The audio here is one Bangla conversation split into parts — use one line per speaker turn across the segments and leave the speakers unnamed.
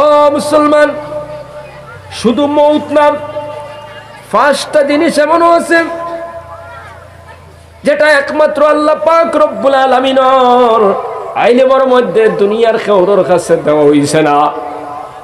ও মুসলমান, শুধু মৌত না, 5টা জিনিস এমনও আছে যেটা একমাত্র আল্লাহ পাক রব্বুল আলামিনের আইনের মধ্যে দুনিয়ার কারোর কাছে দেওয়া হইছে না।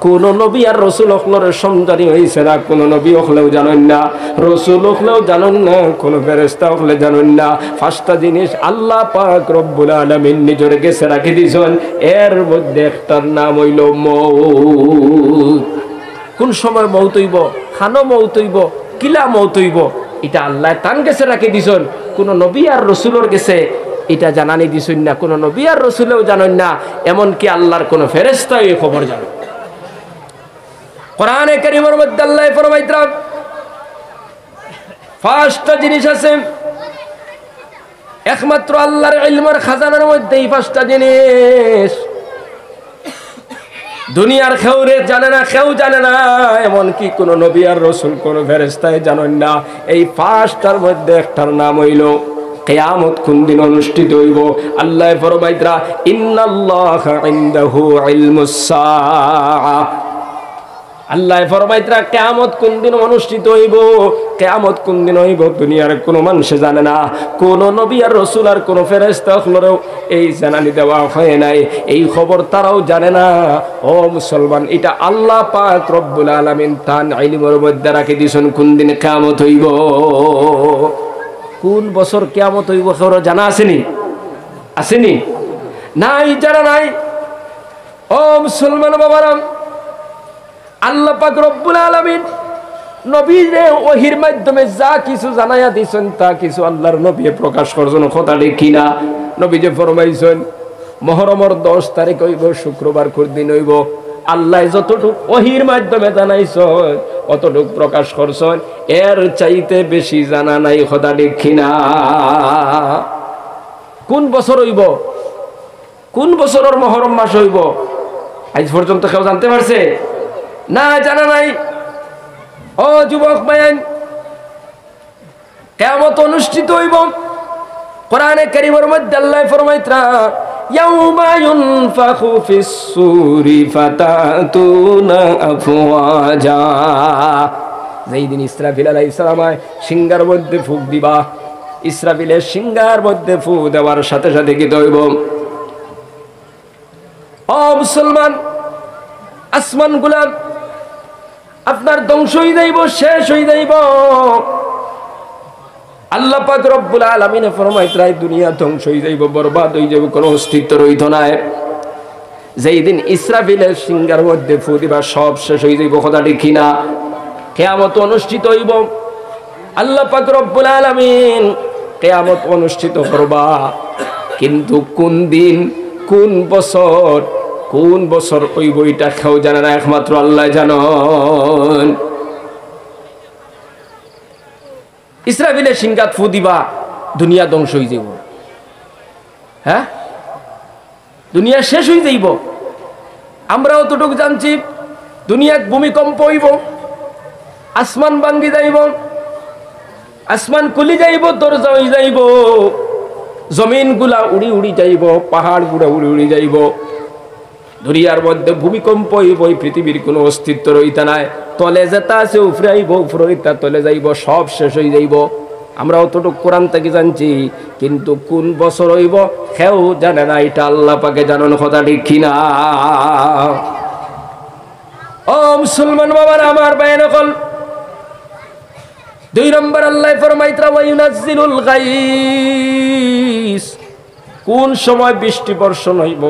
কোন নবী আর রাসূল হকলের সমজানি হইছে না, কোন নবী হকলেও জানেন না, রাসূল হকলেও জানেন না, কোন ফেরেশতা হকলে জানেন না। 5টা জিনিস আল্লাহ পাক রব্বুল আলামিন নিজের কাছে রাখি দিয়েছেন। এর মধ্যে একটার নাম হইল মৌত। কোন সময় মৌত হইব, খানো মৌত হইব, কিলা মৌত হইব, এটা আল্লাহ তান কাছে রাখি দিয়েছেন। কোন নবী আর রাসূলের কাছে এটা জানানি দিছেন না, কোন নবী আর রাসূলেও জানেন না, এমনকি আল্লাহর কোন ফেরেশতা এই খবর জানে। কোরআনে কারীমের মধ্যে আল্লাহ ফরমাইতেন 5টা জিনিস আছে একমাত্র আল্লাহর ইলমের খাজানার মধ্যে। এই 5টা জিনিস দুনিয়ার কেউরে জানে না, কেউ জানে না, এমনকি কোন নবী আর রাসূল কোন ফেরেশতায় জানেন না। এই 5টার মধ্যে একটার নাম হইল কিয়ামত কোন দিন অনুষ্ঠিত হইব। আল্লাহ ফরমাইতরা ইন্নাল্লাহা ইনদাহু ইলমুস সাআ। আল্লাহ ফরমাইতরা কিয়ামত কোন দিন অনুষ্ঠিত হইব, কিয়ামত কোন দিন হইব দুনিয়ার কোনো মানুষ জানে না, কোন নবী আর রাসূল আর কোন ফেরেশতা হলেও এই জানানি দেওয়া হয় নাই, এই খবর তারাও জানে না। ও মুসলমান, এটা আল্লাহ পাক রব্বুল আলামিন তান ইলমের মধ্যে রাখি দিয়েছেন কোন দিন কিয়ামত হইব। কোন বছর কিয়ামত হইব কারো জানা আসেনি? আসেনি? নাই, জানা নাই। ও মুসলমান বাবারা, আল্লাহ পাক রব্বুল আলামিন নবীরে ওহীর মাধ্যমে যা কিছু জানাইয়া দিয়েছেন তা কিছু আল্লাহর নবী প্রকাশ করছেন। কথা ঠিক না? নবী যে ফরমাইছেন মুহররমের 10 তারিখ হইব, শুক্রবার কোন দিন হইব, আল্লাহ যতটুকু ওহীর মাধ্যমে জানাইছেন অতটুকু প্রকাশ করছেন, এর চাইতে বেশি জানা নাই। কথা ঠিক না? কোন বছর হইব, কোন বছরের মুহররম মাস হইব, আজ পর্যন্ত কেউ জানতে পারছে না? জানা নাই। ও যুবক ভাইয়েন, কিয়ামত অনুষ্ঠিত হইব। কোরআনে কারীমের মধ্যে আল্লাহ ফরমাইতরা ইয়াউমা ইউনফাখু ফিস সূরি ফাতাতুনা আফওয়াজা। যেই দিন ইসরাফিল আলাইহিস সালাম সিংহার মধ্যে ফুঁক দিবা, ইসরাফিলের সিংহার মধ্যে ফুঁক দেওয়ার সাথে সাথে কি হইব? ও মুসলমান, আসমানগুলা আপনার ধ্বংস হয়ে যাইব, শেষ হয়ে যাইব। আল্লাহ পাক রব্বুল আলামিন ফরমাইতরা দুনিয়া ধ্বংস হয়ে যাইব, বরবাদ হয়ে যাইব, কোনো অস্তিত্ব রইত না। যেই দিন ইসরাফিলের সিংহার মধ্যে ফু দিবা সব শেষ হয়ে যাইব। কথা ঠিক না? কিয়ামত অনুষ্ঠিত হইব। আল্লাহ পাক রব্বুল আলামিন কিয়ামত অনুষ্ঠিত করবা, কিন্তু কোন দিন, কোন বছর, কোন বছর ওই বইটা কেউ জানে না, একমাত্র আল্লাহ জানেন। ইসরাফিলের সিংহাত ফু দিবা, দুনিয়া ধ্বংস হয়ে যাইব। হ্যাঁ, দুনিয়া শেষ হয়ে যাইব। আমরা অতটুকু জানছি, দুনিয়াত ভূমিকম্প হইব, আসমান ভাঙ্গি যাইব, আসমান খুলি যাইব, দরজা হয়ে যাইব, জমিন গুলা উড়ি উড়ি যাইব, পাহাড় গুলা উড়ি উড়ি যাইব। দুনিয়ার মধ্যে ভূমিকম্প হইব, পৃথিবীর কোনো অস্তিত্ব রইতা নাই। তলে যেটা আছে উপরে আইব, উপরে হইতা তলে যাইব, সব শেষ হয়ে যাইব। আমরা অতটুকু কোরআন থেকে জানছি, কিন্তু কোন বছর হইব কেউ জানে না, এটা আল্লাহ পাকে জানেন। কথা ঠিক কিনা? ও মুসলমান বাবার আমার বাইন কল 2 নম্বর আল্লাহ ফরমাইতরা ওয়া ইউনাজ্জিলুল গায়স। কোন সময় বৃষ্টি বর্ষণ হইব,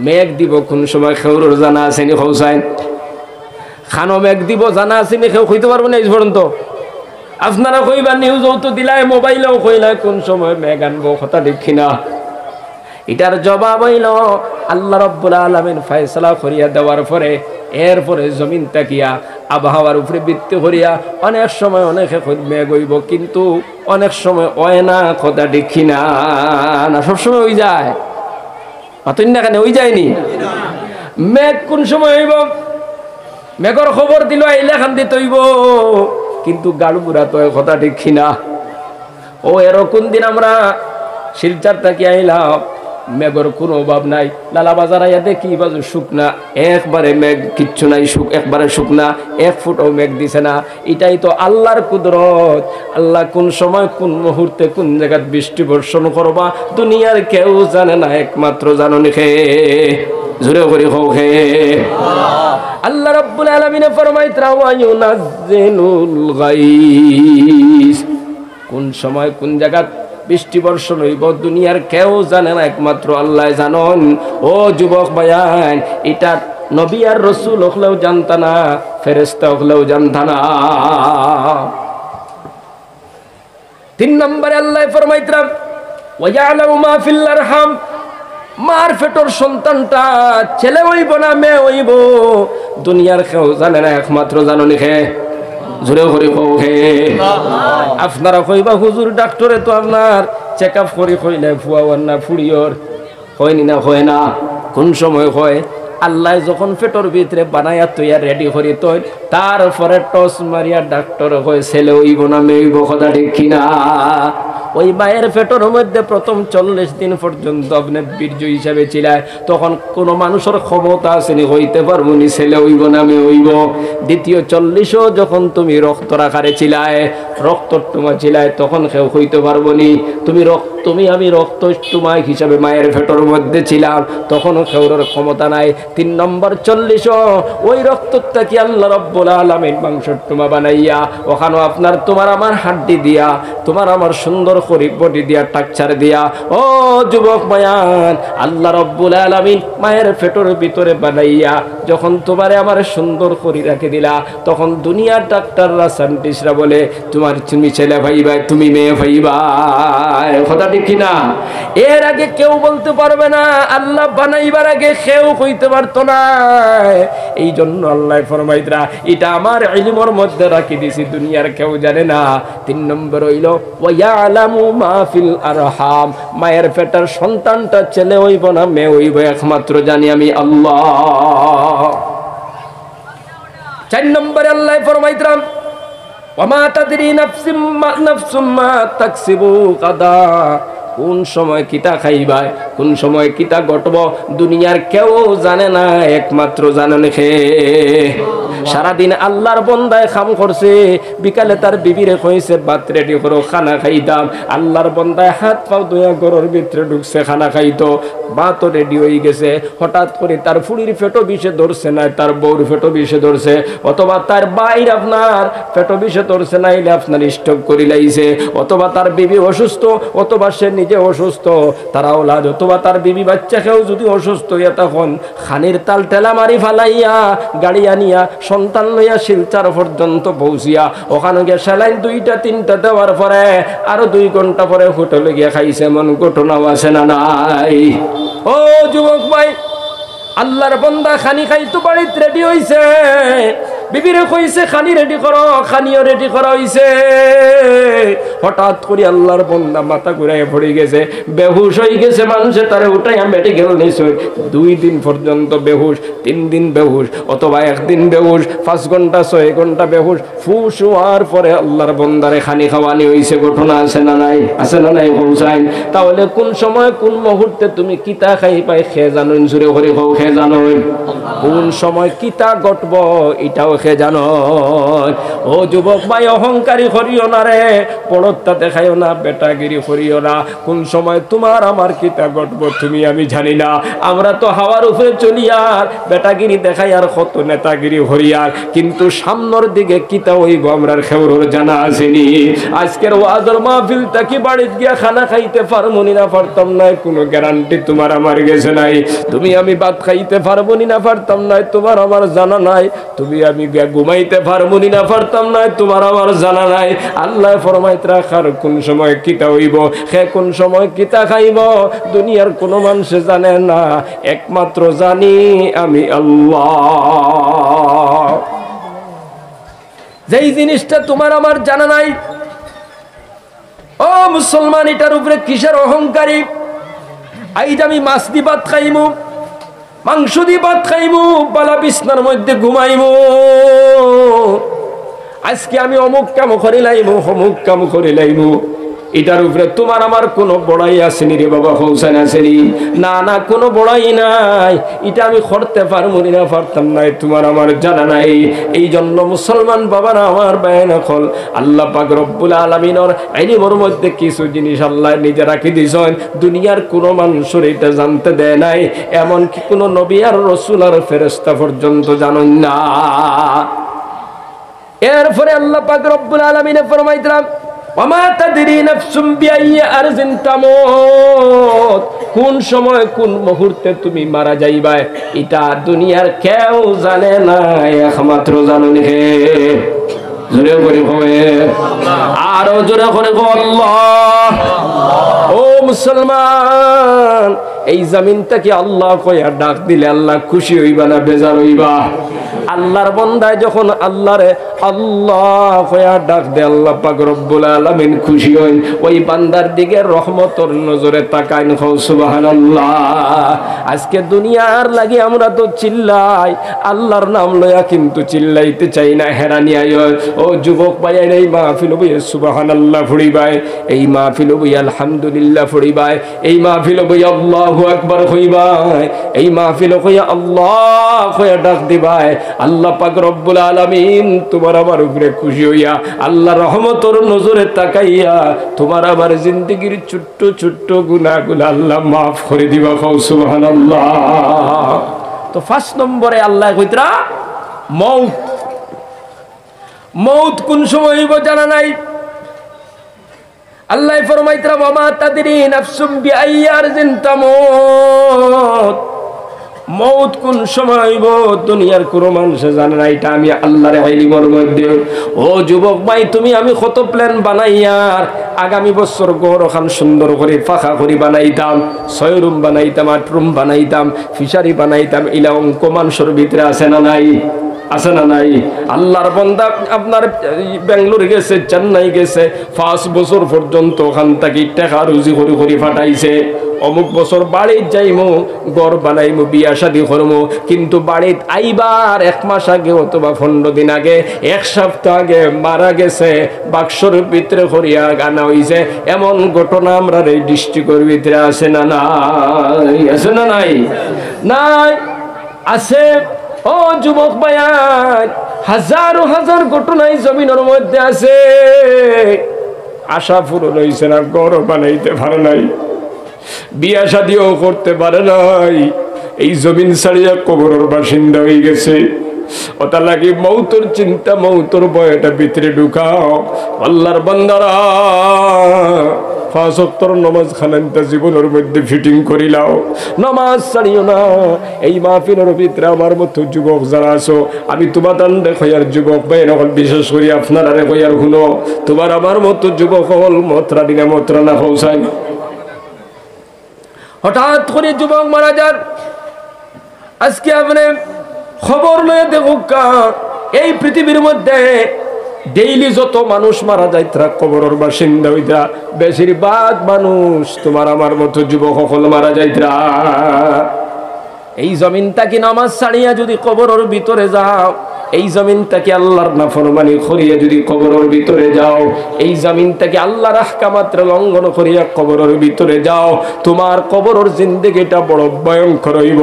মেঘ দিব, কোন সময় খেউর জানা আসেনি? খৌসাইন খানো মেঘ দিব জানা আসেনি? কেউ কইতে পারবো না এই পর্যন্ত। আপনারা কইবা, নিউজও তো দিলাই, মোবাইলেও কইলা কোন সময় মেঘ আনবো। কথা ঠিক না? এটার জবাব হইল আল্লাহ রাব্বুল আলামিন ফয়সালা করিয়া দেওয়ার পরে, এরপরে জমিন তাকিয়া আবহাওয়ার উপরে ভিত্তি করিয়া অনেক সময় অনেকে মেঘ হইব, কিন্তু অনেক সময় হয় না। কথা ঠিক না? না সবসময় হয়ে যায়? পাতেন না কেন? হয়ে যায়নি? মেঘ কোন সময় হইব, মেঘর খবর দিল আইলে খান দিতে হইব, কিন্তু গাড়ু বুড়া তো। কথা ঠিক না? ও এরকম দিন আমরা শিলচার থাকি আইলাম, মেঘর কোনো অভাব নাই। লালা বাজার আইয়া দেখি বাজু শুকনা, একবারে মেঘ কিচ্ছু নাই, একবারে শুকনা, 1 ফুটও মেঘ দিছে না। এটাই তো আল্লাহর কুদরত। আল্লাহ কোন সময় কোন মুহূর্তে কোন জায়গায় বৃষ্টি বর্ষণ করবা দুনিয়ার কেউ জানে না, একমাত্র জানেন কে? জোরে করে হোক হে। আল্লাহ রাব্বুল আলামিন ফরমাইতরা ওয়া ইউনাজ্জিলুল গায়স, কোন সময় কোন জায়গায় বৃষ্টি বর্ষণ হইব দুনিয়ার কেউ জানে না, একমাত্র আল্লাহ জানেন। ও যুবক ভাইয়ান, এটা নবী আর রাসূল হলেও জানতা না, ফেরেশতা হলেও জানতা না। 3 নম্বরে আল্লাহ ফরমাইতরা ওয়া ইয়ালামু মা ফিল আরহাম, মার পেটর সন্তানটা ছেলে হইব না মেয়ে হইব দুনিয়ার কেউ জানে না, একমাত্র জানেন কে? জোরে করে হে। আপনারা কইবা হুজুর ডাক্তারে তো আপনার চেক আপ করি কইলে ফুয়াওয়ার না ফুড়িওর হয়নি না, হয় না। কোন সময় হয়? আল্লাহ যখন পেটর ভিতরে বানাইয়া তৈয়া রেডি করি তৈ, তারপরে টস মারিয়া ডাক্তার কয় ছেলে হইব না মেয়ে হইব, কথা ঠিক কিনা? ওই মায়ের পেটর মধ্যে প্রথম 40 দিন পর্যন্ত আপনি বীর্য হিসাবে ছিলায়, তখন কোনো মানুষের ক্ষমতা আসেনি হইতে পারবো নি ছেলে হইব না মেয়ে হইব। দ্বিতীয় 40ও যখন তুমি রক্তর আকারে ছিলায়, রক্ত টুমা ছিলায়, তখন কেউ হইতে পারবো নি। তুমি আমি রক্ত টুমা হিসাবে মায়ের পেটর মধ্যে ছিলাম, তখনও কেউর ক্ষমতা নাই। 3 নম্বর 40ও ওই রক্তটা কি আল্লাহ রাব্বুল আলামিন মাংসের টুমা বানাইয়া ওখানে আপনার তোমার আমার হাড্ডি দিয়া, তোমার আমার সুন্দর করে বডি দিয়া, টাকচার দিয়া, ও যুবক ভাইয়ান, আল্লাহ রাব্বুল আলামিন মায়ের পেটের ভিতরে বানাইয়া যখন তোমারে আমার সুন্দর করে রেখে দিলা, তখন দুনিয়ার ডাক্তাররা সায়েন্টিস্টরা বলে তুমি ছেলে ভাইবা, তুমি মেয়ে ভাইবা, কথা ঠিক কিনা? এর আগে কেউ বলতে পারবে না, আল্লাহ বানাইবার আগে কেউ কইতে পারতো না। এই জন্য আল্লাহ ফরমাইতরা এটা আমার ইলমের মধ্যে রাখি দিছি, দুনিয়ার কেউ জানে না। 3 নম্বর হইল ওয়া ইয়ালামু মা ফিল আরহাম, মায়ের পেটের সন্তানটা ছেলে হইব না মেয়ে হইব একমাত্র জানি আমি আল্লাহ। 4 নম্বরে আল্লাহ ফরমাইতরা ওয়া মা তাদরি নাফসুম মা তাকসিবু গাদা, কোন সময় কিতা খাইবা, কোন সময় কিতা ঘটব দুনিয়ার কেউ জানে না, একমাত্র জানেন কে? সারাদিন আল্লাহর বন্দায় কাম করছে, বিকালে তার বিবিরে কইছে ভাত রেডি করো খানা খাইতাম, আল্লাহর বন্দায় হাত পাও ধুয়া ঘরের ভিতরে ঢুকছে খানা খাইতো, ভাতও রেডি হয়ে গেছে, হঠাৎ করে তার ফুড়ির পেটো বিষে ধরছে না, তার বউর পেটো বিষে ধরছে, অথবা তার বাইর আপনার পেটো বিষে ধরছে না, এলে আপনার স্টক করি লাইছে, অথবা তার বিবি অসুস্থ, অথবা সে নিজে অসুস্থ, তারা ওলাদ, অথবা তার বিবি বাচ্চাকেও যদি অসুস্থ হইয়া তখন খানির তাল টেলা মারি ফালাইয়া গাড়ি আনিয়া সন্তান লইয়া শিলচার পর্যন্ত পৌঁছিয়া ওখানে গিয়ে স্যালাইন 2টা 3টা দেওয়ার পরে আরো 2 ঘন্টা পরে হোটেলে গিয়ে খাইছে, এমন ঘটনাও আছে না নাই? ও যুবক ভাই, আল্লাহর বান্দা খানি খাইতো বাড়িতে রেডি হইছে, বিবিরে কইছে খানি রেডি করো, খানিও রেডি করা হইছে, হঠাৎ করে আল্লাহর বান্দা মাথা ঘুরাইয়া পড়ে গেছে, বেহুশ হয়ে গেছে, মানুষে তারে উঠাইয়া মেডিকেল নিছে। 2 দিন পর্যন্ত বেহুশ, 3 দিন বেহুশ, অথবা 1 দিন বেহুশ, 5 ঘন্টা 6 ঘন্টা বেহুশ, ফুস হওয়ার পরে আল্লাহর বান্দারে খানি খাওয়ানি হইছে। ঘটনা আছে না নাই? আছে না নাই? হোসাইন, তাহলে কোন সময় কোন মুহূর্তে তুমি কিতা খাই পাই খে জানুন, জুড়ে করে হোক খে জানুন, কোন সময় কিতা ঘটব এটাও খে জানো। ও যুবক ভাই, অহংকারী করিও না রে, পড়তা দেখাইও না, বেটাগিরি করিও না, কোন সময় তোমার আমার কিতা ঘটব তুমি আমি জানি না। আমরা তো হাওয়ার উপরে চলি আর বেটাগিরি দেখাই আর কত নেতাগিরি হরিয়ার, কিন্তু সামনের দিকে কিতা হইব আমরার খেউরর জানা আসেনি। আজকের ওয়াজের মাহফিলটা কি বাড়িতে গিয়া খানা খাইতে পারবো না পারতাম না, কোনো গ্যারান্টি তোমার আমার গেছে নাই। তুমি আমি ভাত খাইতে পারবো না পারতাম না, তোমার আমার জানা নাই। তুমি আমি ঘুমাইতে পারবো না পারতাম না, তোমার আমার জানা নাই। আল্লাহ ফরমাইতে রাখার কোন সময় কিতা হইব, সে কোন সময় কিতা খাইব দুনিয়ার কোনো মানুষ জানে না, একমাত্র জানি আমি আল্লাহ। যেই জিনিসটা তোমার আমার জানা নাই, ও মুসলমান, এটার উপরে কিসের অহংকারী? আইজ আমি মাছ দি ভাত খাইমু, মাংস দি ভাত খাইমু, বালা বিছনার মধ্যে ঘুমাইমু, আজকে আমি অমুক কাম করে লাইমু, অমুক কাম করে লাইমু। এটার উপরে তোমার আমার কোনো বড়াই আসেনি রে বাবা, হোসেন আসেনি? না না, কোনো বড়াই নাই। এটা আমি করতে পারবো না, পারতাম না, তোমার আমার জানা নাই। এই জন্য মুসলমান বাবারা আমার বায়ান হল, আল্লাহ পাক রব্বুল আলামিনের ইলমের মধ্যে কিছু জিনিস আল্লাহ নিজে রাখি দিয়েছেন, দুনিয়ার কোনো মানুষের এটা জানতে দেয় নাই, এমনকি কোনো নবী আর রাসূল আর ফেরেশতা পর্যন্ত জানেন না। এরপরে আল্লাহ পাক রব্বুল আলামিন ফরমাইতেন, ওয়ামা তাদরি নাফসুম বিআইয়ি আরজিন তামুত, কোন সময় কোন মুহূর্তে তুমি মারা যাইবা এটা দুনিয়ার কেউ জানে না, একমাত্র জানেন হে। জোরে করে হবে, আরো জোরে করে আল্লাহ। ও মুসলমান, এই জমিনটাকে আল্লাহ কইয়া ডাক দিলে আল্লাহ খুশি হইবা না বেজার হইবা? আল্লাহর বান্দায় যখন আল্লাহরে আল্লাহ কইয়া ডাক দে, আল্লাহ পাক রব্বুল আলামিন খুশি হন, ওই বান্দার দিকে রহমতের নজরে তাকাইন। সুবহানাল্লাহ। আজকে দুনিয়ার লাগি আমরা তো চিল্লাই, আল্লাহর নাম লইয়া কিন্তু চিল্লাইতে চাই না, হেরানি আয়। ও যুবক ভাই, এই মাহফিল বই সুবহানাল্লাহ ফুড়িবাই, এই মাহফিল বই আলহামদুলিল্লাহ ফুড়িবাই, এই মাহফিল বই আল্লাহু আকবার হইবাই, এই মাহফিল কইয়া আল্লাহ কইয়া ডাক দিবাই। আল্লাহ পাক রব্বুল আলামিন তোমার আমার উপরে খুশি হইয়া আল্লাহর রহমতের নজরে তাকাইয়া তোমার আমার জিন্দেগির ছোট্ট ছোট্ট গুনাহগুলো আল্লাহ মাফ করে দিবা। সুবহানাল্লাহ। তো ফার্স্ট নম্বরে আল্লাহ কইতরা মউত। মউত কোন সময় হইব জানা নাই। আল্লাহ ফরমাইতরা, ওয়ামা তাদরি নাফসুম বিআইয়ি আরজিন তামুত, মউত কোন সময় হইব দুনিয়ার কোনো মানুষ জানে না, এটা আমি আল্লাহর ইলমের মধ্যে। ও যুবক ভাই, তুমি আমি কত প্ল্যান বানাইয়া আগামী বছর ঘর ওখান সুন্দর করে ফাঁকা করে বানাইতাম, 6 রুম বানাইতাম, 8 রুম বানাইতাম, ফিশারি বানাইতাম, ইলা অঙ্ক মানুষের ভিতরে আছে না নাই? আছে না নাই? আল্লাহর বান্দা আপনার বেঙ্গালোর গেছে, চেন্নাই গেছে, 5 বছর পর্যন্ত ওখান থেকে টাকা রুজি করে করে ফাটাইছে। অমুক বছর বাড়িত যাইমু, ঘর বানাইমু, বিয়া শাদী করমু, কিন্তু বাড়িত আইবার 1 মাস আগে অথবা 15 দিন আগে, 1 সপ্তাহ আগে মারা গেছে, বাক্সর ভিতরে করিয়া গানা হইছে। এমন ঘটনা আমরা এই ডিস্ট্রিক্টের ভিতরে আছে না নাই? আছে না নাই? নাই, আছে। ও যুবক ভাইয়ান, হাজারো হাজার ঘটনাই জমিনের মধ্যে আছে। আশা পূরণ হইছে না, ঘর বানাইতে পারে নাই, বিয়া শাদিও করতে পারে নাই, এই জমিন ছাড়িয়া কবরের বাসিন্দা হয়ে গেছে। ওটা লাগি মৌতর চিন্তা, মৌতর ভয়টা ভিতরে ঢুকাও। আল্লাহর বান্দারা 5 ওয়াক্তের নামাজ খানানটা জীবনের মধ্যে ফিটিং করিলাও, নামাজ ছাড়িও না। এই মাহফিলের ভিতরে আমার মতো যুবক যারা আছো, আমি তোমাদের দেখয়ার যুবক ভাই নকল, বিশেষ করে আপনারা কইয়ার শুনো, তোমার আমার মতো যুবক হল মতরা দিনে মতরা না পৌঁছায়। হঠাৎ করে যুবক মারা যান। আজকে আপনি খবর লয়ে দেখুক, এই পৃথিবীর মধ্যে ডেইলি যত মানুষ মারা যায় তারা কবরের বাসিন্দা হইতা, বেশিরভাগ মানুষ তোমার আমার মতো যুবক সকল মারা যায়। এই জমিনটাকে নামাজ ছাড়িয়া যদি কবরের ভিতরে যাও, এই জমিনটাকে আল্লাহর নাফরমানি করিয়া যদি কবরের ভিতরে যাও, এই জমিনটাকে আল্লাহর আহকামাত্র লঙ্ঘন করিয়া কবরের ভিতরে যাও, তোমার কবরের জিন্দেগিটা বড় ভয়ঙ্কর হইব।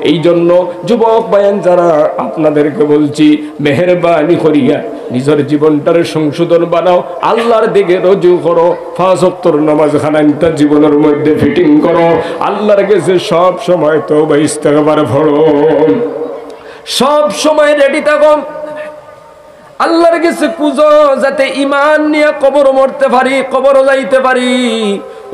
এই জন্য যুবক ভাইয়ান যারা, আপনাদেরকে বলছি, মেহেরবানি করিয়া নিজের জীবনটার সংশোধন বানাও, আল্লাহর দিকে রুজু করো, 5 ওয়াক্তের নামাজ খানানটা জীবনের মধ্যে ফিটিং করো, আল্লাহর কাছে সব সময় তওবা ইস্তেগফার পড়ো, সব সময় রেডি থাকো, আল্লাহর কাছে খুঁজো, যাতে ঈমান নিয়ে কবর মরতে পারি, কবর যাইতে পারি।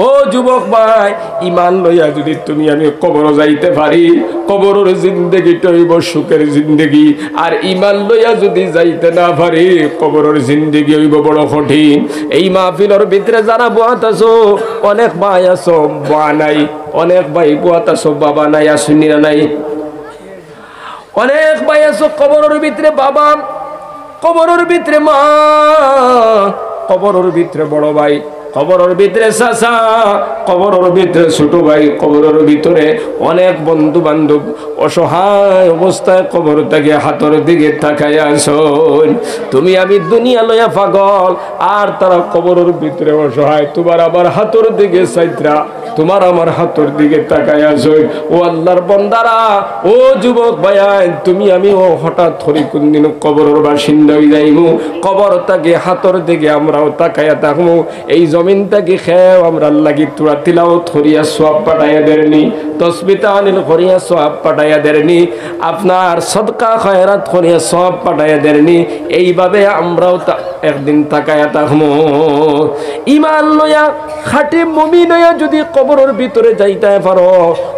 ও যুবক ভাই, ঈমান লইয়া যদি তুমি আমি কবর যাইতে পারি, কবরের জিন্দেগিটা হইব সুখের জিন্দেগি। আর ঈমান লইয়া যদি যাইতে না পারি, কবরের জিন্দেগি হইব বড় কঠিন। এই মাহফিলের ভিতরে যারা বুয়াত আছো, অনেক ভাই আছো বা নাই, অনেক ভাই বুয়াত আছো বাবা নাই, আসুনিরা নাই, অনেক ভাই আছো কবরের ভিতরে বাবা, কবরের ভিতরে মা, কবরের ভিতরে বড় ভাই, কবরের ভিতরে চাচা, কবরের ভিতরে ছোট ভাই, কবরের ভিতরে অনেক বন্ধু বান্ধব অসহায় অবস্থায় কবর থেকে হাতের দিকে তাকাইয়া আছেন। তুমি আমি দুনিয়া লইয়া পাগল, আর তারা কবরের ভিতরে অসহায় তোমার আমার হাতের দিকে চাইত্রা, তোমার আমার হাতের দিকে তাকাইয়া আছেন। ও আল্লাহর বান্দারা, ও যুবক ভাই, তুমি আমি ও হঠাৎ করে কোনদিন কবরের বাসিন্দা হয়ে যাইমু, কবর থেকে হাতের দিকে আমরাও তাকাইয়া থাকবো। এই জমিনটাকে খেয়েও আমরা লাগি তোরা তিলাওয়াত করিয়া সওয়াব পাঠাইয়া দেননি, তাসবিহ তাহলিল করিয়া সওয়াব পাঠাইয়া দেননি, আপনার সদকা খয়রাত করিয়া সওয়াব পাঠাইয়া দেননি। এইভাবে আমরাও একদিন তাকাইয়া থাকবো। ঈমান লইয়া খাঁটি মুমিন হইয়া যদি কবরের ভিতরে যাইতে পারো,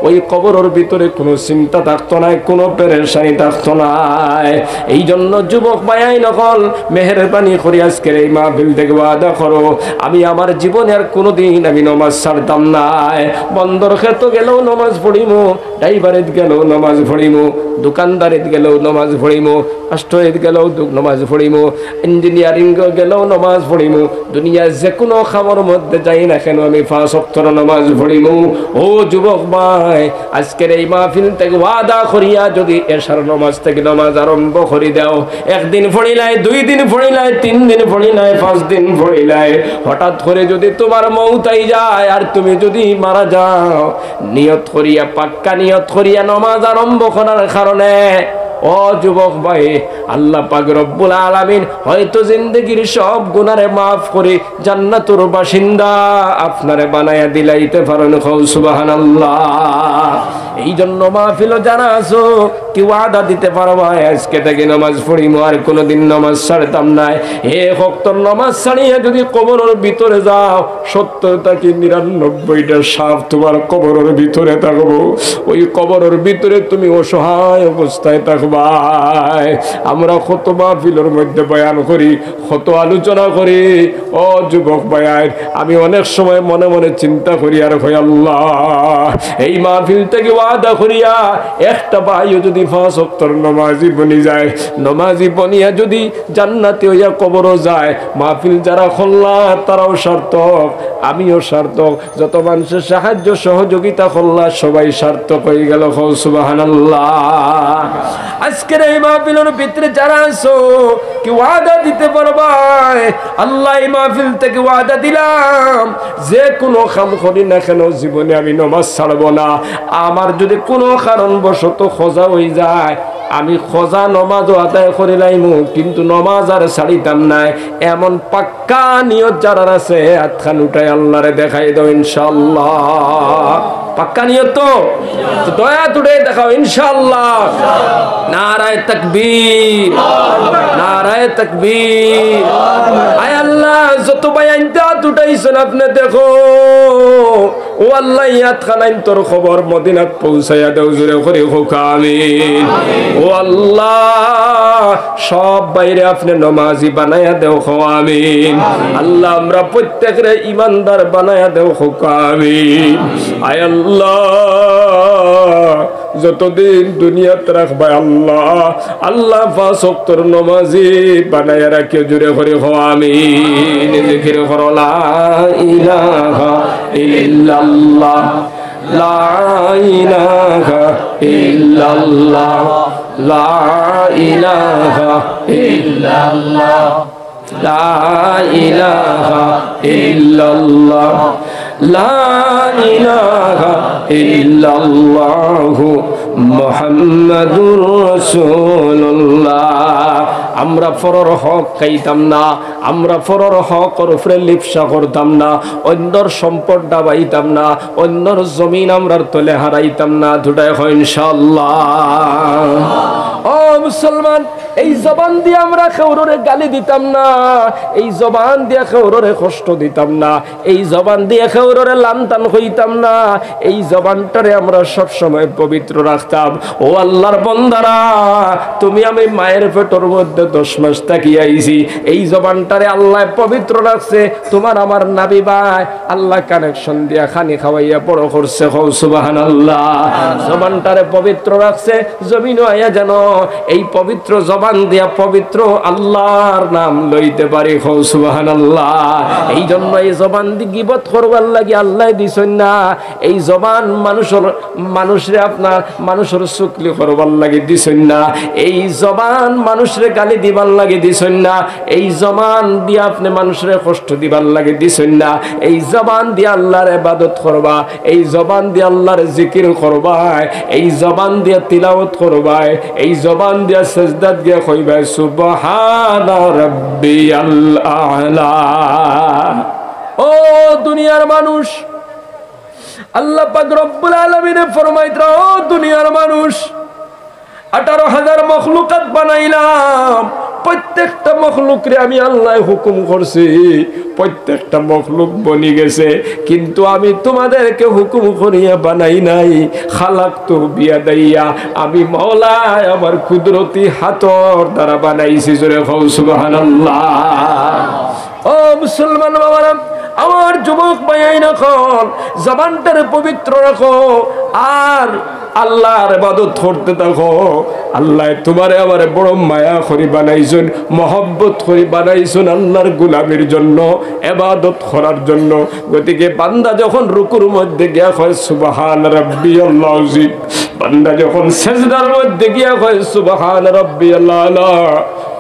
ওই কবরের ভিতরে কোনো চিন্তা থাকতো না, কোনো পেরেশানি থাকতো না। এই জন্য যুবক ভাই নকল মেহেরবানি করে আজকের এই মাহফিল থেকে ওয়াদা করো, আমি আমার জীবনে আর কোনোদিন আমি নামাজ ছাড়তাম না। বন্দর ক্ষেত্র গেলেও নামাজ পড়িমু, ড্রাইভারেত গেলেও নামাজ পড়িমু, দোকানদারিত গেলেও নামাজ পড়িমু, রাষ্ট্রীয়ত গেলেও নামাজ পড়িমু, ইঞ্জিনিয়ারিং গেলেও নামাজ পড়িমু, দুনিয়ার যে কোনো খামর মধ্যে যাই না কেন আমি 5 ওয়াক্তের নামাজ পড়িমু। ও যুবক ভাই, আজকের এই মাহফিল থেকে ওয়াদা করিয়া যদি এশার নামাজ থেকে নামাজ আরম্ভ করে দাও, একদিন পড়িলাই, 2 দিন পড়িলাই, 3 দিন পড়িলাই, 5 দিন পড়িলাই, হঠাৎ করে যদি তোমার মউত আই যায় আর তুমি যদি মারা যাও, নিয়ত করিয়া, পাক্কা নিয়ত করিয়া নামাজ আরম্ভ করার কারণে ও যুবক ভাই, আল্লাহ পাক রব্বুল আলামিন হয়তো জিন্দেগির সব গুনারে মাফ করে জান্নাতুর বাসিন্দা আপনারে বানায়া দিলাইতে পারেন। সুবহানাল্লাহ। এই জন্য মাহফিল যারা আছো কি ওয়াদা দিতে পারবা, আজকে থেকে নামাজ পড়িমু, আর কোনোদিন নামাজ ছাড়তাম না। এক ওয়াক্তের নামাজ ছাড়িয়ে যদি কবরের ভিতরে যাও, 70টা কি 99টা সাপ তোমার কবরের ভিতরে থাকবো। ওই কবরের ভিতরে তুমি অসহায় অবস্থায় থাকবো। আমরা কত মাহফিলের মধ্যে বয়ান করি, কত আলোচনা করি। ও যুবক ভাই, আমি অনেক সময় মনে মনে চিন্তা করি, আর ভাই আল্লাহ, এই মাহফিল থেকে ওয়াদা করিয়া একটা ভাইও যদি 5 ওয়াক্তের নামাজি বনি যায়, নামাজি বনিয়া যদি জান্নাতে হইয়া কবরও যায়, মাহফিল যারা খোল্লা তারাও সার্থক, আমিও সার্থক, যত মানুষের সাহায্য সহযোগিতা খোল্লা সবাই সার্থক হয়ে গেল। সুবহানাল্লাহ। আজকের এই মাহফিলের ভিতরে যারা আছো কি ওয়াদা দিতে পারবা, আল্লাহ এই মাহফিল থেকে ওয়াদা দিলাম, যে কোনো কাম করি না কেন জীবনে আমি নামাজ ছাড়বো না। আমার যদি কোনো কারণবশত খোঁজা হয়ে যায়, আমি খোঁজা নমাজও আদায় করে লাইমু, কিন্তু নমাজ আর ছাড়িতাম না। এমন পাক্কা নিয়ত যারা আছে হাতখান উঠাই আল্লাহরে দেখাই দাও ইনশাআল্লাহ। পাক্কা নিয়ত তো দয়া তুড়ে দেখাও ইনশাআল্লাহ। নারায়ে তাকবীর, নারায়ে তাকবীর। আয় আল্লাহ, যত বায়ান দাঁত উঠাইছেন আপনি দেখো। ও আল্লাহ, ইয়াত খানাইন তোর খবর মদিনাত পৌঁছাইয়া দাও, জোরে করে হোক আমিন। ও আল্লাহ, সব বাইরে আপনি নামাজি বানায়া দেও, হোক আমিন। আল্লাহ, আমরা প্রত্যেকের ইমানদার বানায়া দেও, হোক আমিন। আয় আল্লাহ, যতদিন দুনিয়াতে রাখবা আল্লাহ, আল্লাহ 5 ওয়াক্তের নামাজি বানায়া রাখিও, জোরে করে হোক আমিন। জিকির করো লা ইলাহা ইল্লাল্লাহ, লা ইলাহা ইল্লাল্লাহ, লা ইলাহা ইল্লাল্লাহ, লা ইলাহা ইল্লাল্লাহ, লা ইলাহা ইল্লাল্লাহ মুহাম্মাদুর রাসূলুল্লাহ। আমরা পরর হক খাইতাম না, আমরা পরর হকের উপরে লিপসা করতাম না, অন্যর সম্পদ ডাবাইতাম না, অন্যর জমিন আমরার তলে হারাইতাম না। দুটাই হয় ইনশাআল্লাহ। ও মুসলমান, এই জবান দিয়ে আমরা কাউরে গালি দিতাম না, এই জবান দিয়ে কাউরে কষ্ট দিতাম না, এই জবান দিয়ে কাউরে লানতান হইতাম না, এই জবানটারে আমরা সব সময় পবিত্র রাখতাম। ও আল্লাহর বান্দারা, তুমি আমি মায়ের পেটের মধ্যে 10 মাস থাকি আইছি, এই জবানটারে আল্লাহ পবিত্র রাখছে। তোমার আমার নাবি ভাই আল্লাহ কানেকশন দিয়া খানি খাওয়াইয়া বড় করছে। সুবহানাল্লাহ। জবানটারে পবিত্র রাখছে, জমিন আয়া যেন এই পবিত্র জবান জবান দিয়া পবিত্র আল্লাহর নাম লইতে পারি। সুবহানাল্লাহ। এই জন্য এই জবান দিয়ে গীবত করবার লাগি আল্লাহ দিছেন না। এই জবান মানুষরে আপনার মানুষের চুকলি করবার লাগি দিছেন না। এই জবান মানুষরে গালি দিবার লাগি দিছেন না। এই জবান দিয়ে আপনি মানুষরে কষ্ট দিবার লাগি দিছেন না। এই জবান দিয়ে আল্লাহর ইবাদত করবা, এই জবান দিয়ে আল্লাহর জিকির করবা, এই জবান দিয়ে তিলাওয়াত করবা, এই জবান দিয়ে সিজদাত গিয়ে কইবা সুবহানা রাব্বিয়াল আ'লা। ও দুনিয়ার মানুষ, আল্লাহ পাক রব্বুল আলামিন ফরমাইতরা, ও দুনিয়ার মানুষ, 18,000 মখলুকাত বানাইলাম। প্রত্যেকটা মখলুকরে আমি আল্লাহ হুকুম করছি, প্রত্যেকটা মখলুক বনি গেছে, কিন্তু আমি তোমাদেরকে হুকুম করিয়া বানাই নাই। খালাকতু বিয়াদাইয়া, আমি মওলা আমার কুদরতি হাতর দ্বারা বানাইছি। জোরে কও সুবহানাল্লাহ। ও মুসলমান বাবারা, আমার যুবক ভাই রাখো, জবানটারে পবিত্র রাখো আর আল্লাহর ইবাদত করতে থাকো। আল্লাহ তোমারে আমারে বড় মায়া করে বানাইছেন, মহব্বত করে বানাইছেন আল্লাহর গোলামির জন্য, ইবাদত করার জন্য। গতিকে বান্দা যখন রুকুর মধ্যে গিয়া কয় সুবহান রাব্বিয়াল আযীম, বান্দা যখন সিজদার মধ্যে গিয়া কয় সুবহান রাব্বিয়াল আ'লা,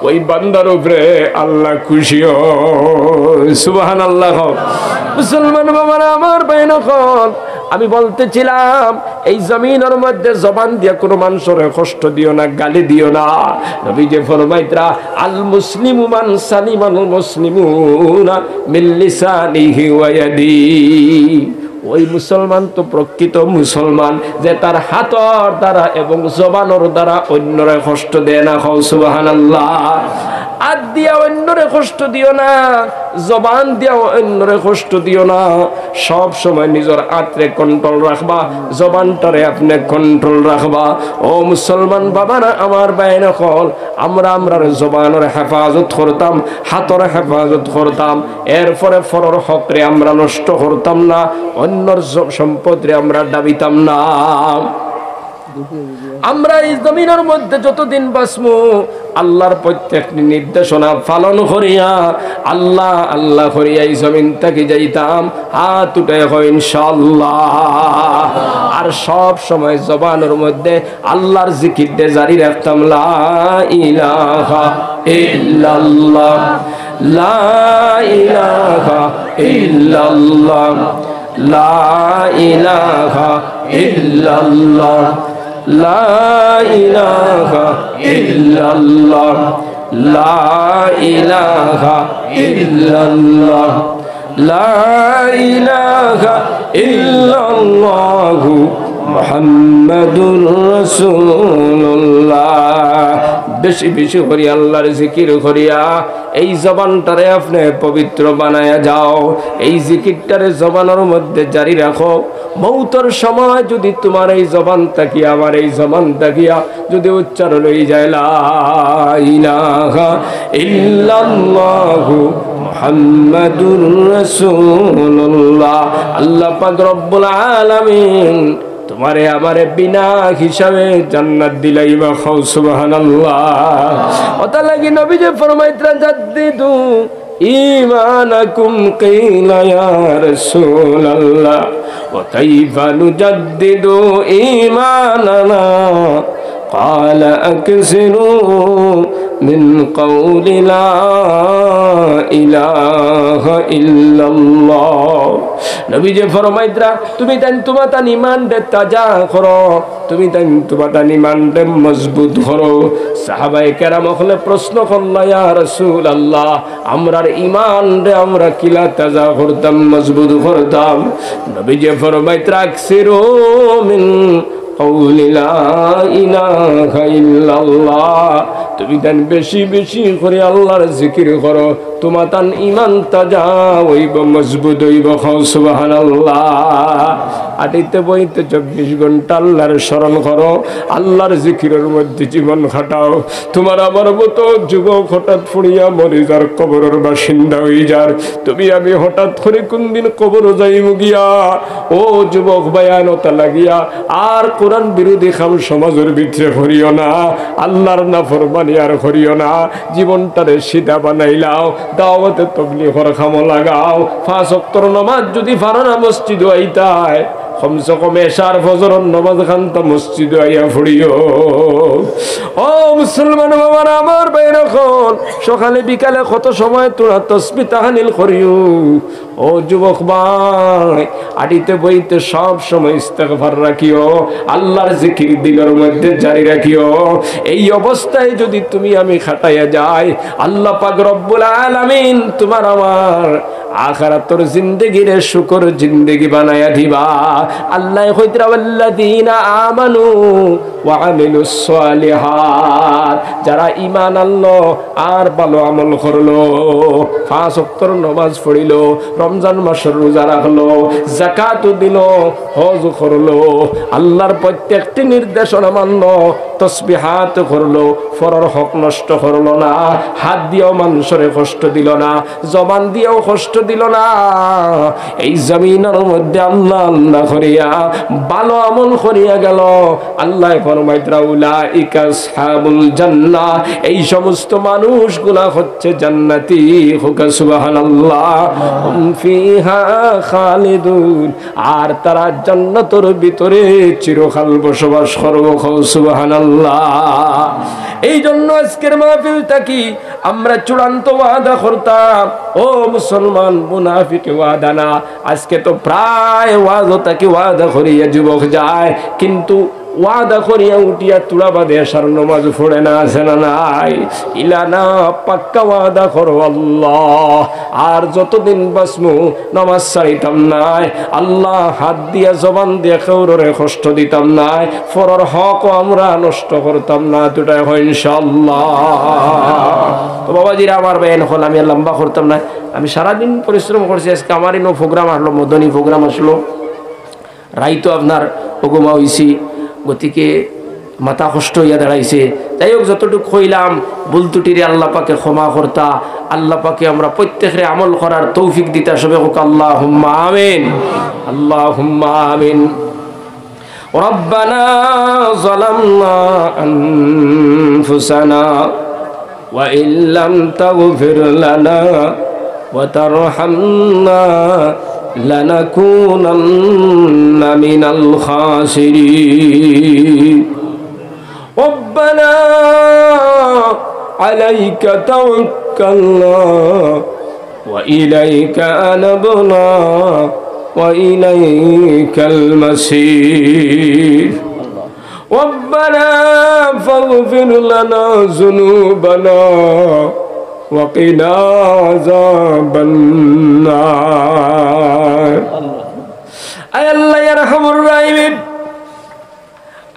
ওই বান্দার উপরে আল্লাহ খুশি হয়। সুবহানাল্লাহ। মুসলমান বাবারা আমার বাইন, আমি বলতেছিলাম এই জমিনের মধ্যে জবান দিয়ে কোনো মানুষের কষ্ট দিও না, গালি দিও না। নবী যে ফরমাইতরা আল মুসলিমু মান সালিমাল মুসলিমুনা মিন লিসানিহি ওয়া ইয়াদিহি, ওই মুসলমান তো প্রকৃত মুসলমান যে তার হাতর দ্বারা এবং জবানের দ্বারা অন্যরে কষ্ট দেয় না। সুবহানাল্লাহ। হাত দিয়া অন্যরে কষ্ট দিও না, জবান দিয়া অন্যরে কষ্ট দিও না। সব সময় নিজের আত্রে কন্ট্রোল রাখবা, জবানটারে আপনি কন্ট্রোল রাখবা। ও মুসলমান বাবারা আমার বাইনা কল, আমরার জবানের হেফাজত করতাম, হাতর হেফাজত করতাম, এরপরে ফরর হকরে আমরা নষ্ট করতাম না, অন্যর সম্পদরে আমরা দাবিতাম না। আমরা এই জমিনের মধ্যে যতদিন বাঁচবো আল্লাহর প্রত্যেকটি নির্দেশনা পালন করিয়া আল্লাহ আল্লাহ করিয়া এই জমিন থেকে যাইতাম, হাত উঠে হয় ইনশাআল্লাহ। আর সব সময় জবানের মধ্যে আল্লাহর জিকিরটা জারি রাখতাম, লা ইলাহা ইল্লাল্লাহ, লা ইলাহা ইল্লাল্লাহ, লা ইলাহা ইল্লাল্লাহ, লা ইলাহা ইল্লাল্লাহ, লা ইলাহা ইল্লাল্লাহ, লা ইলাহা ইল্লাল্লাহু মুহাম্মাদুর রাসূলুল্লাহ। বেশি বেশি করি আল্লাহর জিকির করিয়া এই জবানটারে আপনি পবিত্র বানায়া যাও, এই জিকিরটারে জবানের মধ্যে জারি রাখো। মৌতের সময় যদি তোমার এই জবান তাকিয়া আমার এই জবান তাকিয়া যদি উচ্চারণ হয়ে যায় লা ইলাহা ইল্লাল্লাহু মুহাম্মাদুর রাসূলুল্লাহ, আল্লাহ পাক রব্বুল আলামিন তোমারে আমারে বিনা হিসাবে জান্নাত দিলাইবা। খাও সুবহানাল্লাহ। ওটা লাগি নবী যে ফরমাইতরা জাদ্দিদু ঈমানাকুম কিলা ইয়া রাসূলুল্লাহ ওয়া কাইফা নুজাদ্দিদু ঈমানানা قال أكثروا من قول لا إله إلا الله। নবী যে ফরমাইতরা তুমি তাই তোমার ঈমান দে তাজা করো, তুমি তাই তোমার ঈমান দে মজবুত করো। সাহাবায়ে কেরাম হলে প্রশ্ন করলা, ইয়া রাসূলুল্লাহ আমরার ঈমান দে আমরা কিলা তাজা করতাম, মজবুত করতাম? নবী যে ফরমাইতরা আকসিরু মিন কওলি লা ইলাহা ইল্লাল্লাহ, তুমি তান বেশি বেশি করে আল্লাহর জিকির করো, তোমার তান ঈমান তাজা হইব, মজবুত হইব। সুবহানাল্লাহ। আটিতে বইতে 24 ঘন্টা আল্লাহর স্মরণ করো, আল্লাহর জিকিরের মধ্যে জীবন খাটাও। তোমার আমার মতো যুবক হঠাৎ ফুড়িয়া মরি যার কবরের বাসিন্দা হয়ে যার, তুমি আমি হঠাৎ করে কোন দিন কবর যাইব গিয়া, ও যুবক বায়ানতা লাগিয়া আর কোরআন বিরোধী খাম সমাজের ভিতরে করিও না, আল্লাহর নাফরমানি ফানি আর করিও না, জীবনটারে সিধা বানাইলাও, দাওয়াতে তাবলীগের কামে লাগাও। 5 ওয়াক্তের নামাজ যদি পারো না মসজিদে আইতায়, কমসে কম এশার ফজরের নামাজ খানটা মসজিদে আইয়া পড়িও। ও মুসলমান বাবারা আমার বাইরে খন, সকালে বিকালে কত সময় তোরা তাসবিহ তাহলিল করিও। ও যুবক ভাই, আডিতে বইতে সব সময় ইস্তেগফার রাখিও, আল্লাহর জিকির দিলের মধ্যে জারি রাখিও। এই অবস্থায় যদি তুমি আমি খাটাইয়া যাই, আল্লাহ পাক রব্বুল আলামিন তোমার আমার আখিরাতের জিন্দেগিরে শুকর জিন্দেগি বানায়া দিবা। আল্লাহ কইতরা ওয়াল্লাযীনা আমানু ওয়া আমিলুস সালিহাত, যারা ঈমান আনলো আর ভালো আমল করলো, 5 ওয়াক্তের নামাজ পড়িলো, রমজান মাসের রোজা রাখলো, যাকাত দিল, হজ করলো, আল্লাহর প্রত্যেকটি নির্দেশনা মানলো, তাসবিহাত করলো, পরের হক নষ্ট করলো না, হাত দিয়েও মানুষের কষ্ট দিল না, জবান দিয়েও কষ্ট দিল না, এই জমিনের মধ্যে আল্লাহ আল্লাহ করিয়া ভালো আমল করিয়া গেল। আল্লাহ ফরমাইতরা উলাইকা আসহাবুল জান্নাহ, এই সমস্ত মানুষগুলা হচ্ছে জান্নাতি। হুকা সুবহানাল্লাহ। হুম ফিহা খালিদুন, আর তারা জান্নাতের ভিতরে চিরকাল বসবাস করবে। সুবহানাল্লাহ। এই জন্য আজকের মাহফিলটা কি আমরা চূড়ান্ত ওয়াদা করতাম, ও মুসলমান, মুনাফিক ওয়াদা না। আজকে তো প্রায় ওয়াদাটাকে ওয়াদা করিয়া যুবক যায়, কিন্তু ওয়াদা করিয়া উঠিয়া তুলা বাদে আসার নামাজ পড়ে না, আছে না নাই? ইলানা পাক্কা ওয়াদা করো আল্লাহ, আর যতদিন বাঁচমু নামাজ ছাড়িতাম নাই, আল্লাহ হাত দিয়া জবান দিয়া কাউরে কষ্ট দিতাম নাই, পরের হক আমরা নষ্ট করতাম না, দুটাই হয় ইনশাআল্লাহ। তো বাবাজিরা আমার বেন হল, আমি লম্বা করতাম না, আমি সারাদিন পরিশ্রম করছি। আজকে আমারই নো প্রোগ্রাম আসলো, মদনী প্রোগ্রাম আসলো, রাইতো আপনার ওগুমা হইছি, গতিকে মাথা কষ্ট হইয়া দাঁড়াইছে। যাই হোক, যতটুকু কইলাম ভুল ত্রুটিরে আল্লাহ পাকে ক্ষমা করতা, আল্লাহ পাকে আমরা প্রত্যেকের আমল করার তৌফিক দিতা। সবে হোক আল্লাহুম্মা আমিন, আল্লাহুম্মা আমিন। রব্বানা যালামনা আনফুসানা ওয়া ইল্লাম তাগফির লানা ওয়া তারহামনা لنكونن من الخاسرين ربنا عليك توكلنا وإليك أنبنا وإليك المصير ربنا فاغفر لنا ذنوبنا وقنا عذاب النار আয় আল্লাহ ইয়া রাহমার রাহিম,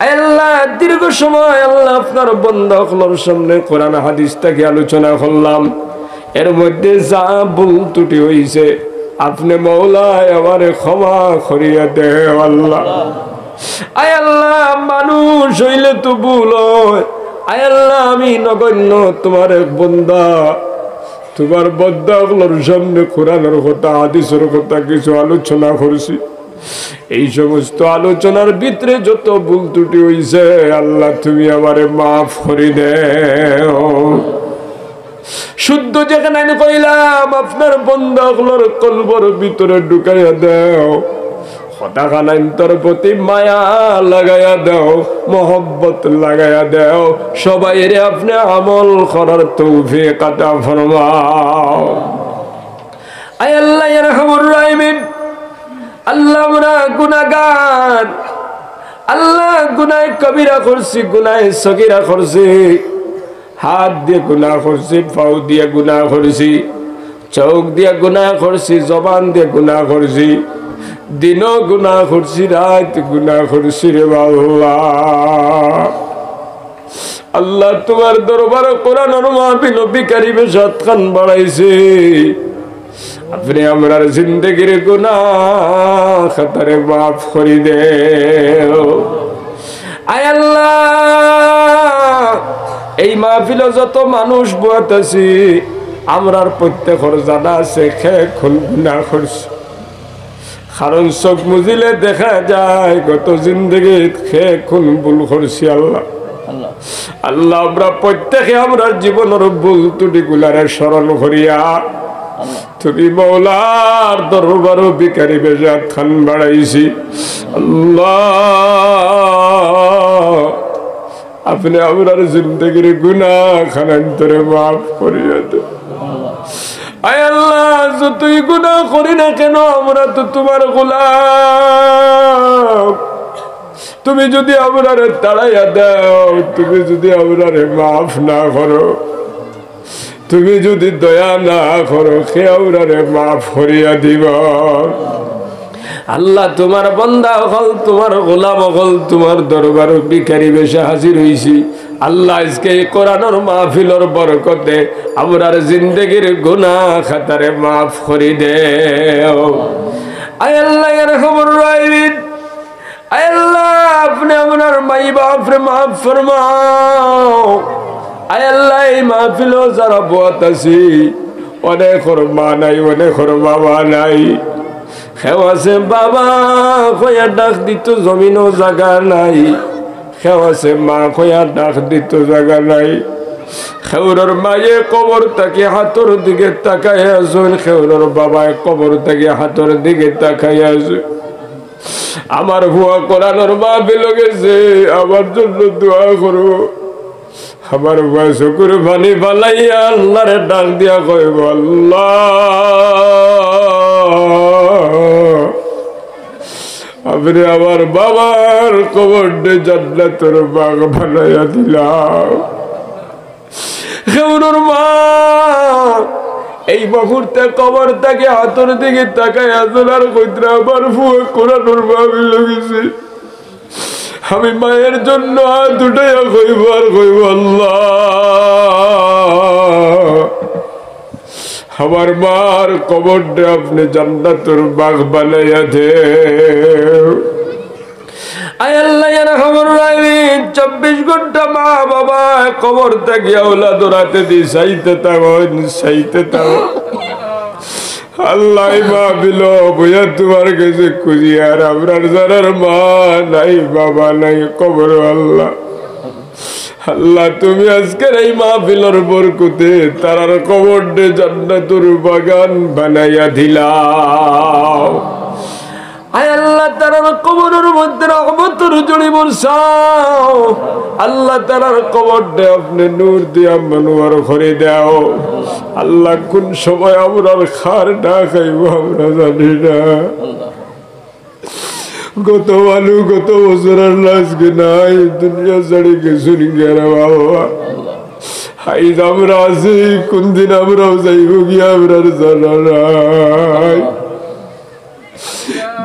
আয় আল্লাহ দীর্ঘ সময় আল্লাহ আপনার বান্দাগুলোর সামনে কোরআন হাদিসটাকে আলোচনা করলাম, এর মধ্যে যা ভুল ত্রুটি হইছে আপনি মওলা আমারে ক্ষমা করিয়া দেও আল্লাহ। আয় আল্লাহ মানুষ হইলে তো ভুল হয়, আয় আল্লাহ আমি নগণ্য তোমার এক বান্দা, তোমার বান্দাগুলোর সামনে কোরআনের কথা হাদিসের কথা কিছু আলোচনা করছি। এই সমস্ত আলোচনার ভিতরে যত ভুল ত্রুটি হইছে আল্লাহ তুমি আমারে মাফ করে দেও। শুদ্ধ যেখানে আমি কইলাম আপনার বান্দাগুলোর কলবর ভিতরে ঢুকাইয়া দেও, খোদাখানান্তর প্রতি মায়া লাগাইয়া দাও, মোহব্বত লাগাইয়া দাও, সবাই রে আপনি আমল করার তৌফিক আতা ফরমাও। আয় আল্লাহ ইয়া রাহমার রাহিম, আল্লাহ আমরা গুনাহগার, আল্লাহ গুনাহ কবিরা করছি, গুনাহ সগীরা করছি, হাত দিয়ে গুনাহ করছি, পাও দিয়ে গুনাহ করছি, চোখ দিয়ে গুনাহ করছি, জবান দিয়ে গুনাহ করছি, দিনও গুনাহ করছি, রাত গুনাহ করছি রে আল্লাহ। আল্লাহ তোমার দরবারে কোরআনের মাহফিল বিকারি বেশাত খান বাড়াইছে, আপনি আমরার জিন্দেগির গুনাহ খাতারে মাফ করে দেও। আয় আল্লাহ এই মাহফিলে যত মানুষ বয়াতেছি আমরার প্রত্যেকের জানা আছে খেয়ে খুন গুনাহ করছি, কারণ চোখ মুজিলে দেখা যায় গত জিন্দগিত খেয়ে খুন ভুল করছি। আল্লাহ আল্লাহ আমরা প্রত্যেকে আমরা জীবনের ভুল ত্রুটিগুলারে স্মরণ করিয়া তুমি মৌলার দরবারও ভিখারি বেশে খান বাড়াইছি। আল্লাহ আপনি আমার জিন্দগির গুনাহ খানান্তরে মাফ করিয়া দেন। আয় আল্লাহ যতই গুনাহ করি না কেন আমরা তো তোমার গোলাম। তুমি যদি আমরারে তাড়াইয়া দাও, তুমি যদি আমরারে মাফ না করো, তুমি যদি দয়া না করো, সে আমরারে মাফ করিয়া দিব। আল্লাহ তোমার বান্দা হল, তোমার গোলাম হল, তোমার দরবার ভিখারি বেশে হাজির হইছি। আল্লাহ আজকে কোরআনের মাহফিলের বরকতে আমরার জিন্দেগির গুনাহ খাতারে মাফ করে দেও। আয় আল্লাহ ইয়ারহামুর রাহিমিন, আয় আল্লাহ আপনি আপনার মাই বাপরে মাফ ফরমাও। আয় আল্লাহ এই মাহফিলে যারা বত আছি, অনেকের মা নাই, অনেকের বাবা নাই। কেউ আছে বাবা কয়া ডাক দিত জমিনও জায়গা নাই, কেউ আছে মা কয়া ডাক দিত জায়গা নাই। খেউরের মায়ে কবর তাকে হাতর দিকে তাকাই আসুন, খেউরের বাবায় কবর তাকে হাতর দিকে তাকাই আসুন। আমার ভুয়া কোরআনের মাহফিল গেছে, আমার জন্য দোয়া করো। আমার ভুয়া চকুর পানি ফালাইয়া আল্লাহরে ডাক দিয়া কইব, আল্লাহ আপনি আমার বাবার কবরে জান্নাতের বাগ বানাইয়া দিলাম। খেউরের মা এই মুহূর্তে কবর থেকে হাতর দিকে তাকায় আসল আর কইত্রা আমার ভুয়া কোরআনের মাহফিল গেছে। আমি মায়ের জন্য হাত উঠাইয়া কইব আর কইব, আল্লাহ আমার মার কবরটা আপনি জান্নাতের বাগ বানাইয়া দেন। আয় আল্লাহ ইয়ারহামুর রাহিমিন, 24 ঘন্টা মা বাবা কবর থেকে আওলাদ রাতে দি চাইতে থাকো। আল্লাহ মাহফিল বইয়া তোমার কাছে খুঁজি, আর আপনার যারার মা নাই বাবা নাই কবর, আল্লাহ আল্লাহ তুমি আজকের এই মাহফিলের বরকতে তারার কবরে জান্নাতুর বাগান বানাইয়া দিলাও। আয় আল্লাহ তারার কবরের মধ্যে রহমতের জড়ি বর্ষাও। আল্লাহ তারার কবরটা আপনি নূর দিয়া মনোয়ার করে দাও। আল্লাহ কোন সময় আমরার খার না খাইব আমরা জানি না। গত আলু গত বছর আজকে নাই, দুনিয়া ছাড়ি গেছুন গেরা বাবা। হাইজ আমরা আছি, কোন দিন আমরাও যাইব গিয়া আমরার জানা নাই।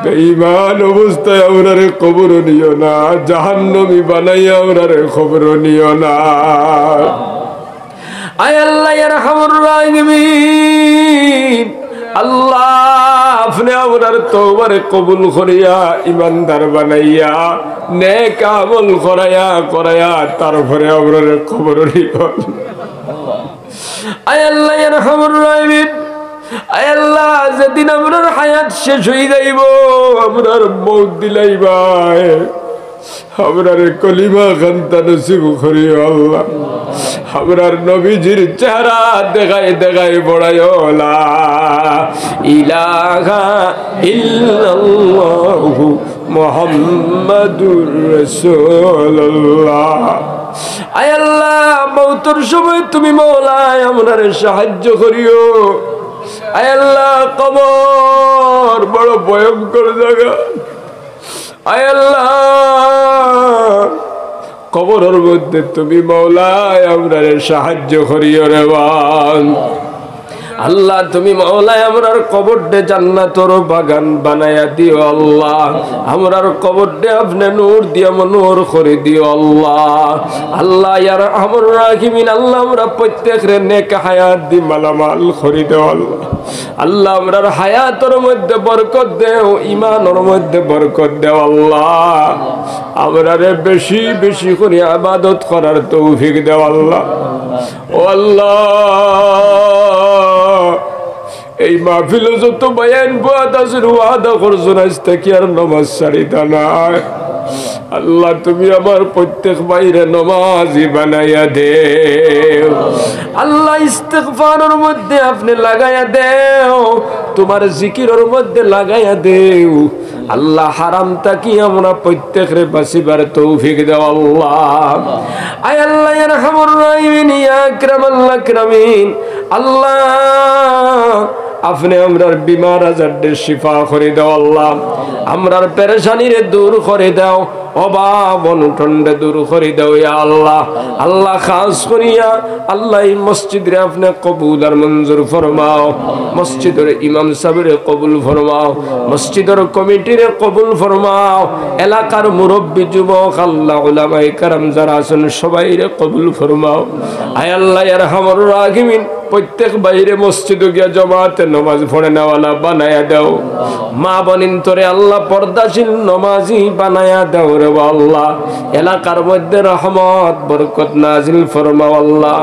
বেঈমান অবস্থায় আমরারে কবর নিও না, জাহান্নামী বানাইয়া আমরারে কবর নিও না। আয় আল্লাহ ইয়ারহামুর রাহিমিন, আল্লাহ আপনি আমরার তওবারে কবুল করিয়া ইমানদার বানাইয়া নেক আমল করায়া তারপরে আমরারে কবর নিও। আয় আল্লাহ ইয়ারহামুর রাহিমিন, আয় আল্লাহ যেদিন আমরার হায়াত শেষ হয়ে যাইব, আমরার মউত দিলাইবা, আমরার কলিমা খান্তা নসিব করিও আল্লাহ। আমরার নবীজির চেহারা দেখাই বড়াইও লা ইলাহা ইল্লাল্লাহু মুহাম্মাদুর রাসূলুল্লাহ। আয় আল্লাহ মউতের সময় তুমি মওলায় আমরারে সাহায্য করিও। আয় আল্লাহ কবর বড় ভয়ঙ্কর জায়গা। আয় আল্লাহ কবরের মধ্যে তুমি মওলায় আমরারে সাহায্য করিও রে বান। আল্লাহ তুমি মওলায় আমরার কবরটা জান্নাতের বাগান বানায়া দিও আল্লাহ। আমরার কবরটা আপনি নূর দিয়া মনোহর করে দিও আল্লাহ। আল্লাহ ইয়ারহামুর রাহিমিন, আল্লাহ আমরা প্রত্যেকরে নেক হায়াত দি মালামাল করে দেও আল্লাহ। আল্লাহ আমরার হায়াতের মধ্যে বরকত দেও, ঈমানের মধ্যে বরকত দেও আল্লাহ। আমরারে বেশি বেশি করে ইবাদত করার তৌফিক দেও আল্লাহ। ও আল্লাহ এই মাহফিলে যত বয়ান বাদ আছে ওয়াদা করছো আজ থেকে আর নামাজ ছাড়িতা না। আল্লাহ তুমি আমার প্রত্যেক বাইরে নামাজি বানাইয়া দেও। আল্লাহ ইস্তিগফারের মধ্যে আপনি লাগাইয়া দেও, তোমার জিকিরের মধ্যে লাগাইয়া দেও। আল্লাহ হারাম তাকি আমরা প্রত্যেকরে বাঁচিবার তৌফিক দাও আল্লাহ। আয় আল্লাহ ইয়া আরহামুর রাহিমিন ইয়া আকরামাল আকরামিন। আল্লাহ আপনি আমরার বিমার আজারদের শিফা করে দাও আল্লাহ। আমরার পেরেশানিরে দূর করে দাও, অভাব অনটনরে দূর করে দাও ইয়া আল্লাহ। আল্লাহ খাস করিয়া আল্লাহ এই মসজিদরে আপনি কবুল আর মঞ্জুর ফরমাও। মসজিদের ইমাম সাহেবরে কবুল ফরমাও, মসজিদের কমিটিরে কবুল ফরমাও, এলাকার মুরব্বী যুবক আল্লাহ উলামায়ে কেরাম যারা আছেন সবাইরে কবুল ফরমাও। আয় আল্লাহ ইয়া আরহামুর রাহিমিন প্রত্যেক বাইরে মসজিদে গিয়া জমাতে নামাজ পড়ে নেওয়ালা বানায়া দাও। মা বোনিন তোরে আল্লাহ পর্দাশীল নামাজি বানায়া দাও রে আল্লাহ। এলাকার মধ্যে রহমত বরকত নাজিল ফরমাও আল্লাহ।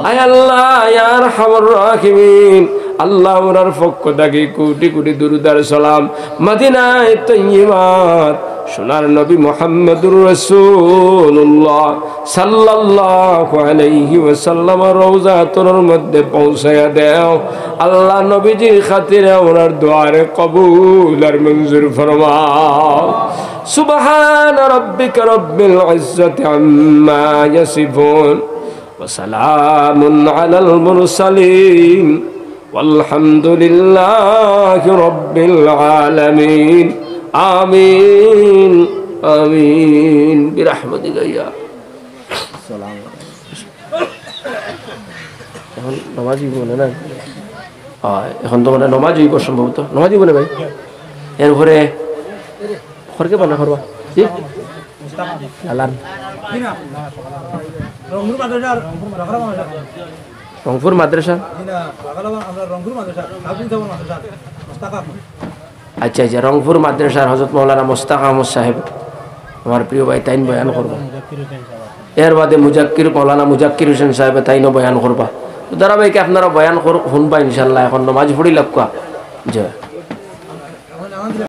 আয় আল্লাহ ইয়া আরহামুর রাহিমিন আল্লাহ আমরার পক্ষ থেকে কোটি কোটি দুরূদ আর সালাম মদিনায়ে তয়্যিবাত সোনার নবী মুহাম্মদুর রাসূলুল্লাহ সাল্লাল্লাহু আলাইহি ওয়াসাল্লাম রওজাতুর মধ্যে পৌঁছায়া দাও আল্লাহ। নবীজির খাতিরে আমরার দুআর কবুল আর মঞ্জুর ফরমাও। সুবহান রাব্বিকা রাব্বিল ইজ্জাতি আম্মা ইয়াসিফুন ওয়া সালামুন আলাল মুরসালিন walhamdulillahi rabbil alamin amin amin birahmatika ya salam। এখন নামাজি বলে না, এখন তো মানে নামাজ হইব সম্ভবত, নামাজি বলে ভাই। এরপরে খরকে বানা করবা জি আলান রংপুর মাদ্রাসা। আচ্ছা আচ্ছা, রংপুর মাদ্রাসার হযরত মাওলানা মুস্তাক আহমদ সাহেব আমার প্রিয় ভাই তাইন বয়ান করবা। এর বাদে মুজাক্কির মাওলানা মুজাক্কির হোসেন সাহেব তাইনও বয়ান করবা। ধারাবাহিক আপনারা বয়ান শুনবা ইনশাল্লাহ। এখন নামাজ পড়ি লাগবা জয়।